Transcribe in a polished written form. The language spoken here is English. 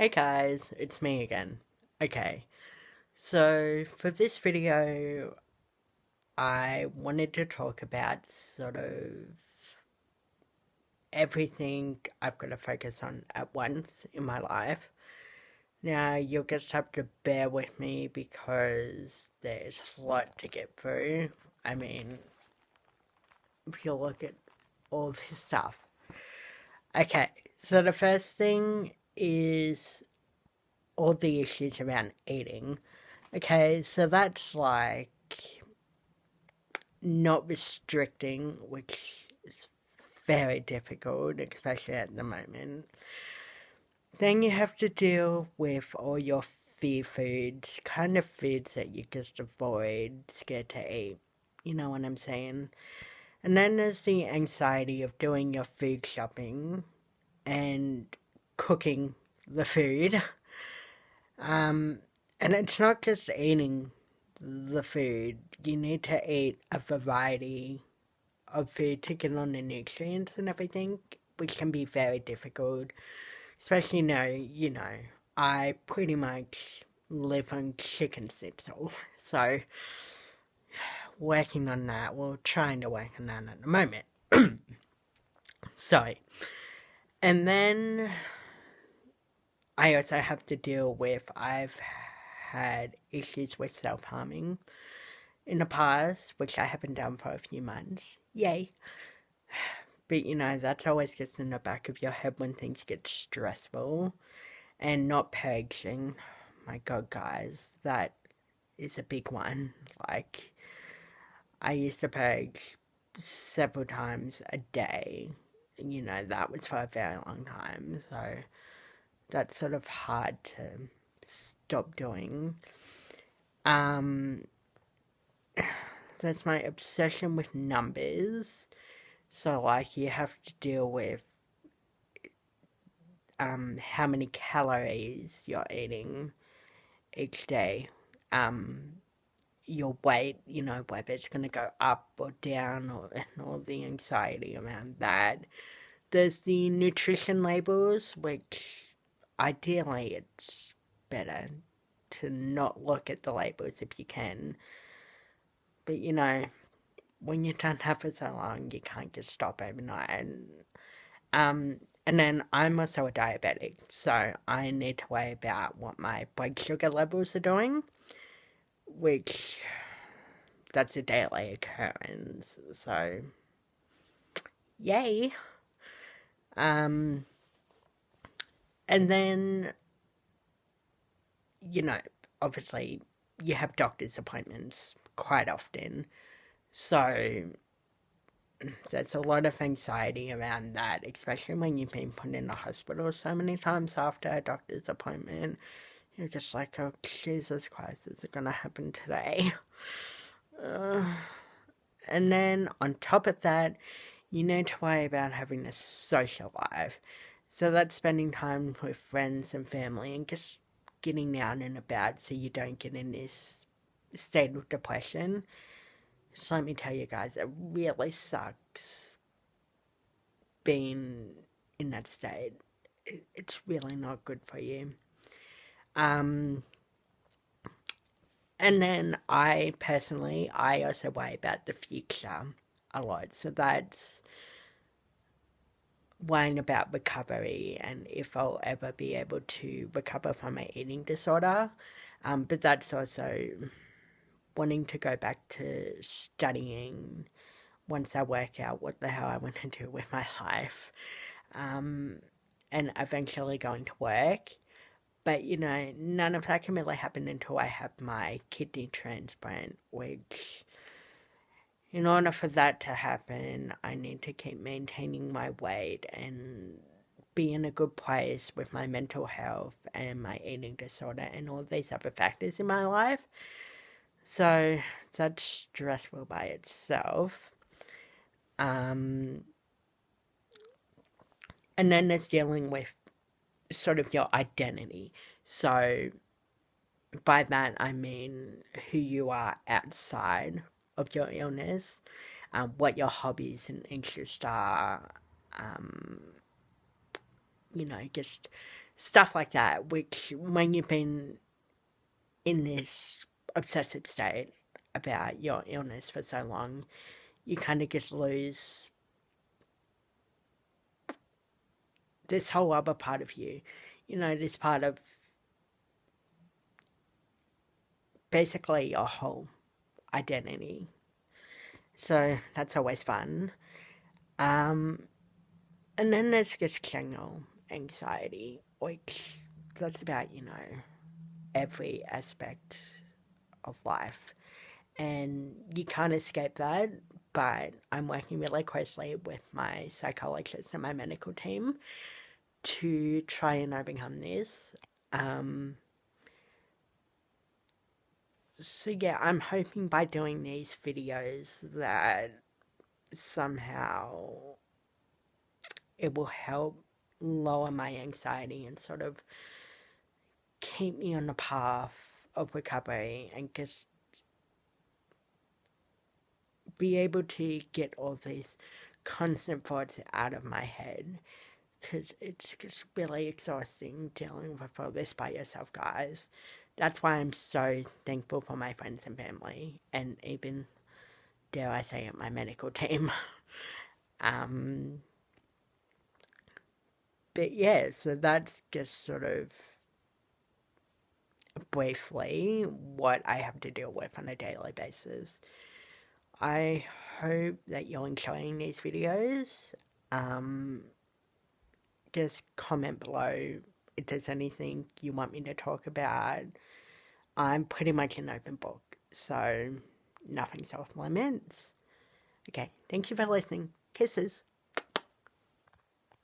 Hey guys, it's me again. Okay, so for this video, I wanted to talk about sort of everything I've got to focus on at once in my life. Now, you'll just have to bear with me because there's a lot to get through. I mean, if you look at all this stuff. Okay, so the first thing is all the issues around eating. Okay, so that's like not restricting, which is very difficult, especially at the moment. Then you have to deal with all your fear foods, kind of foods that you just avoid, scared to eat. You know what I'm saying? And then there's the anxiety of doing your food shopping and cooking the food. And it's not just eating the food. You need to eat a variety of food to get on the nutrients and everything, which can be very difficult. Especially now, I pretty much live on chicken schnitzel. So, working on that, well, trying to work on that at the moment. Sorry. And then I also have to deal with, I've had issues with self-harming in the past, which I haven't done for a few months. Yay. But that's always just in the back of your head when things get stressful. And not purging. My god, guys, that is a big one. Like, I used to purge several times a day. That was for a very long time. So that's sort of hard to stop doing. That's my obsession with numbers. So, like, you have to deal with how many calories you're eating each day. Your weight, whether it's going to go up or down, and all the anxiety around that. There's the nutrition labels, which ideally it's better to not look at the labels if you can. But when you've done that for so long, you can't just stop overnight. And then I'm also a diabetic, so I need to worry about what my blood sugar levels are doing, which that's a daily occurrence. So, yay. And then, obviously, you have doctor's appointments quite often. So, there's a lot of anxiety around that, especially when you've been put in the hospital so many times after a doctor's appointment. You're just like, oh, Jesus Christ, is it going to happen today? And then, on top of that, you need to worry about having a social life. So that's spending time with friends and family and just getting out and about so you don't get in this state of depression. So let me tell you guys, it really sucks being in that state. It's really not good for you. And then I also worry about the future a lot. So that's worrying about recovery and if I'll ever be able to recover from my eating disorder. But that's also wanting to go back to studying once I work out what the hell I want to do with my life. And eventually going to work. But, none of that can really happen until I have my kidney transplant, which, in order for that to happen, I need to keep maintaining my weight and be in a good place with my mental health and my eating disorder and all these other factors in my life. So that's stressful by itself. And then there's dealing with sort of your identity. So by that I mean who you are outside of your illness, what your hobbies and interests are, just stuff like that, which when you've been in this obsessive state about your illness for so long, you kind of just lose this whole other part of you. You know, this part of basically your whole identity. So that's always fun. Um, and then there's just general anxiety, which that's about, you know, every aspect of life. And you can't escape that, but I'm working really closely with my psychologist and my medical team to try and overcome this. Um, so yeah, I'm hoping by doing these videos that somehow it will help lower my anxiety and sort of keep me on the path of recovery and just be able to get all these constant thoughts out of my head, because it's just really exhausting dealing with all this by yourself, guys. That's why I'm so thankful for my friends and family, and even, dare I say it, my medical team. um, but yeah, so that's just sort of briefly what I have to deal with on a daily basis. I hope that you're enjoying these videos. Um, just comment below if there's anything you want me to talk about. I'm pretty much an open book, so nothing's off limits. Okay, thank you for listening. Kisses.